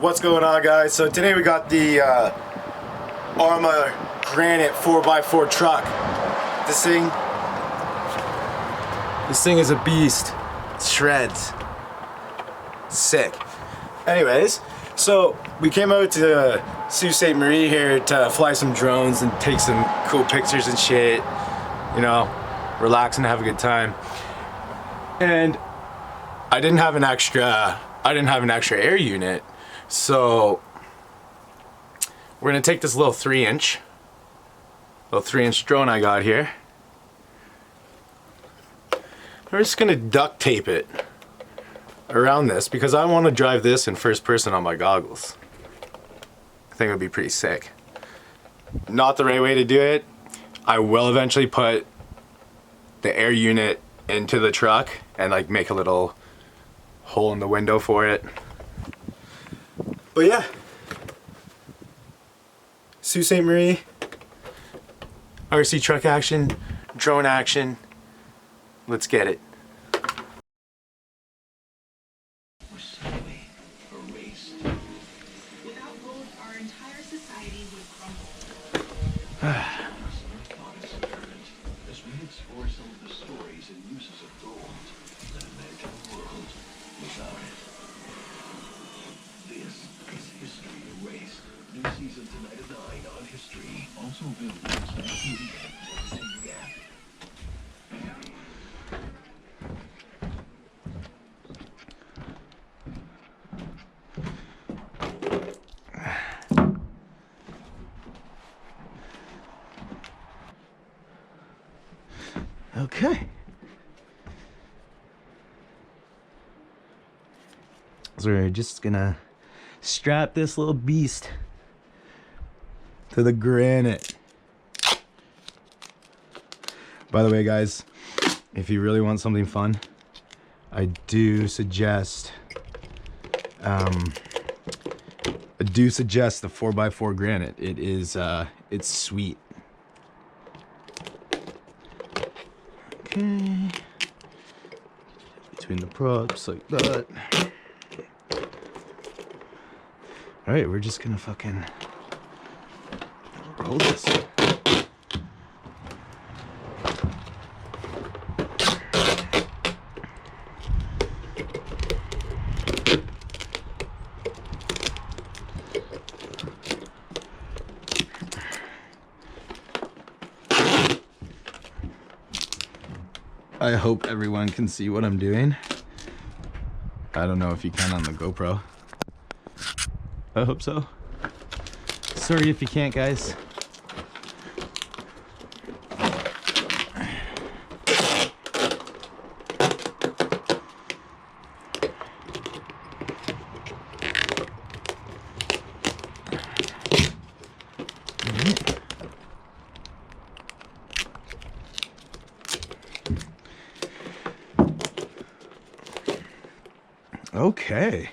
What's going on, guys? So today we got the Arrma Granite 4x4 truck. This thing is a beast. It shreds. Sick. Anyways, so we came out to Sault Ste. Marie here to fly some drones and take some cool pictures and shit. You know, relax and have a good time. And I didn't have an extra air unit. So we're gonna take this little 3-inch drone I got here. We're just gonna duct tape it around this because I want to drive this in first person on my goggles. I think it would be pretty sick. Not the right way to do it. I will eventually put the air unit into the truck and like make a little hole in the window for it. But yeah, Sault Ste. Marie, RC truck action, drone action. Let's get it. We're slowly erased. Without gold, our entire society would crumble. As we explore some of the stories and uses of gold, and imagine a world without it. This is History Erased. New season tonight at 9 on History. Also available on Smash TV and TV app. Okay. So we're just gonna strap this little beast to the Granite. By the way, guys, if you really want something fun, I do suggest the 4x4 Granite. It is it's sweet. Okay. Between the props like that. Alright, we're just gonna fucking roll this. I hope everyone can see what I'm doing. I don't know if you can on the GoPro. I hope so. Sorry if you can't, guys. Okay.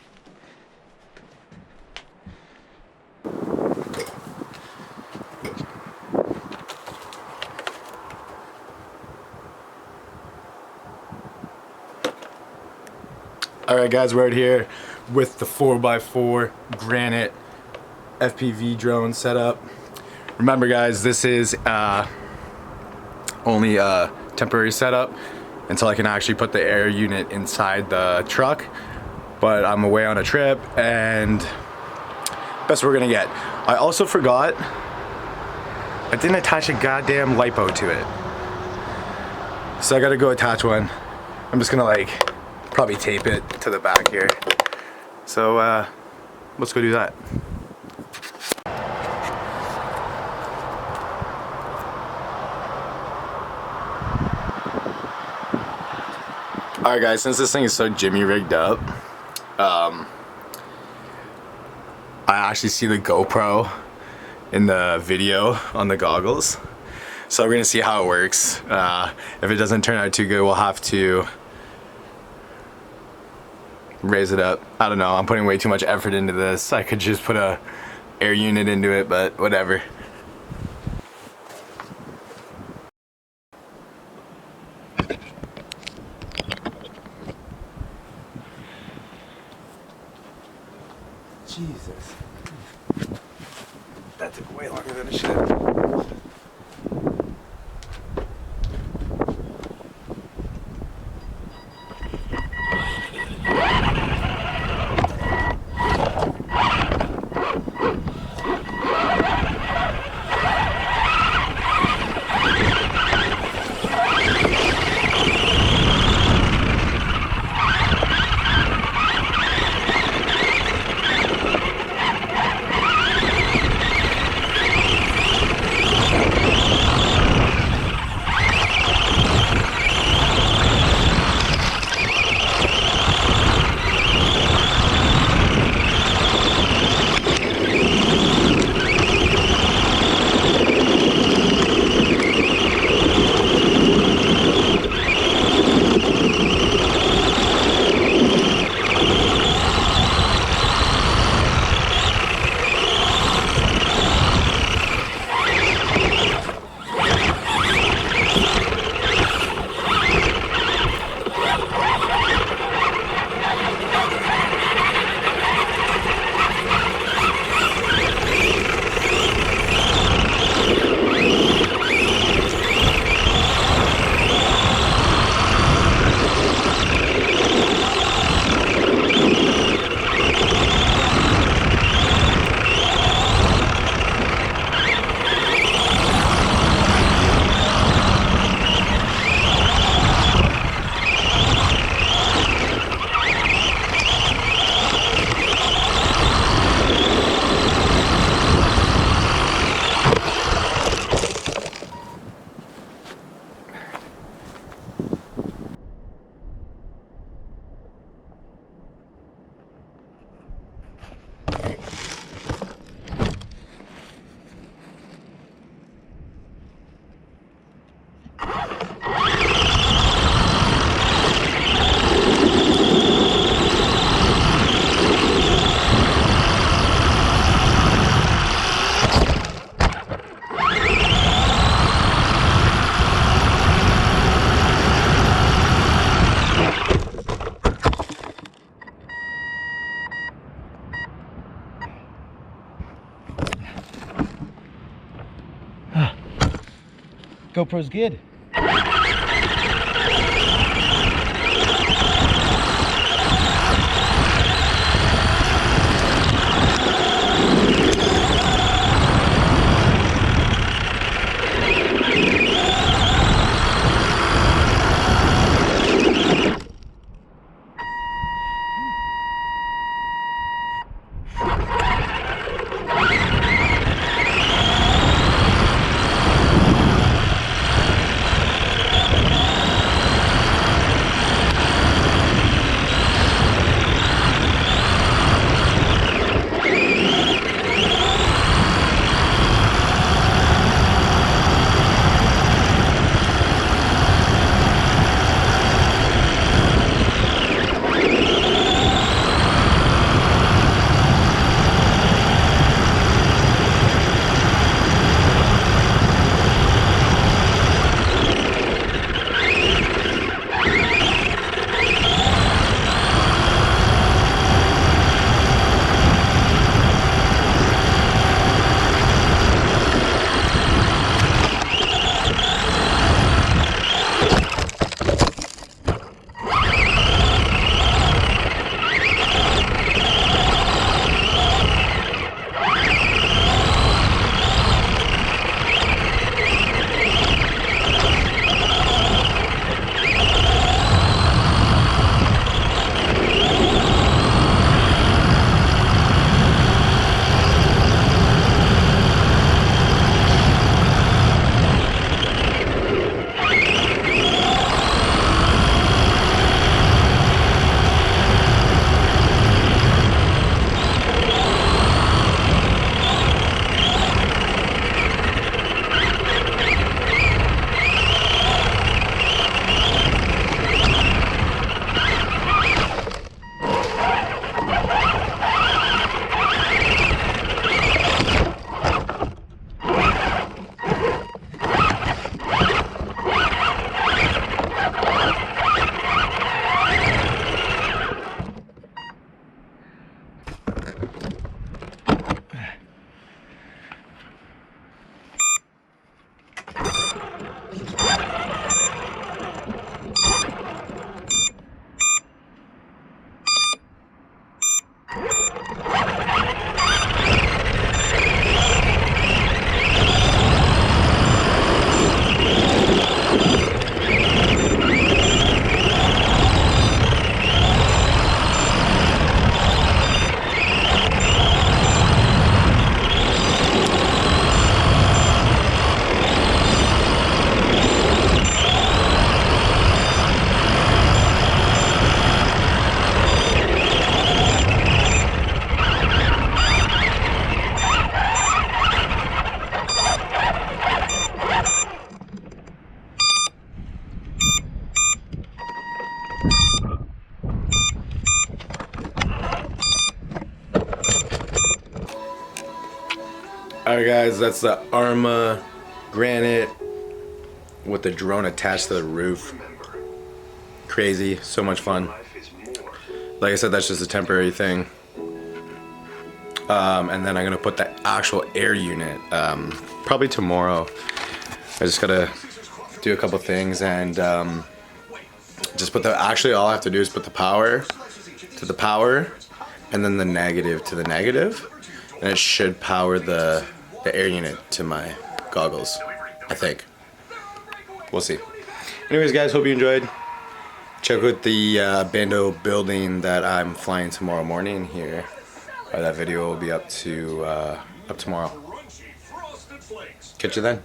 Alright guys, we're out here with the 4x4 Granite FPV drone setup. Remember guys, this is only a temporary setup until I can actually put the air unit inside the truck. But I'm away on a trip and best we're gonna get. I also forgot, I didn't attach a goddamn lipo to it. So I gotta go attach one. I'm just gonna like probably tape it to the back here. So let's go do that. Alright guys, since this thing is so jimmy rigged up, I actually see the GoPro in the video on the goggles. So we're gonna see how it works. If it doesn't turn out too good, we'll have to raise it up. I don't know, I'm putting way too much effort into this. I could just put a air unit into it, but whatever. Jesus. That took way longer than it should. GoPro's good. Alright guys, that's the Arrma Granite with the drone attached to the roof. Crazy, so much fun. Like I said, that's just a temporary thing. And then I'm gonna put the actual air unit probably tomorrow. I just gotta do a couple things and just put the, actually all I have to do is put the power to the power and then the negative to the negative, and it should power the air unit to my goggles, I think. We'll see. Anyways guys, hope you enjoyed. Check out the bando building that I'm flying tomorrow morning here. That video will be up tomorrow. Catch you then.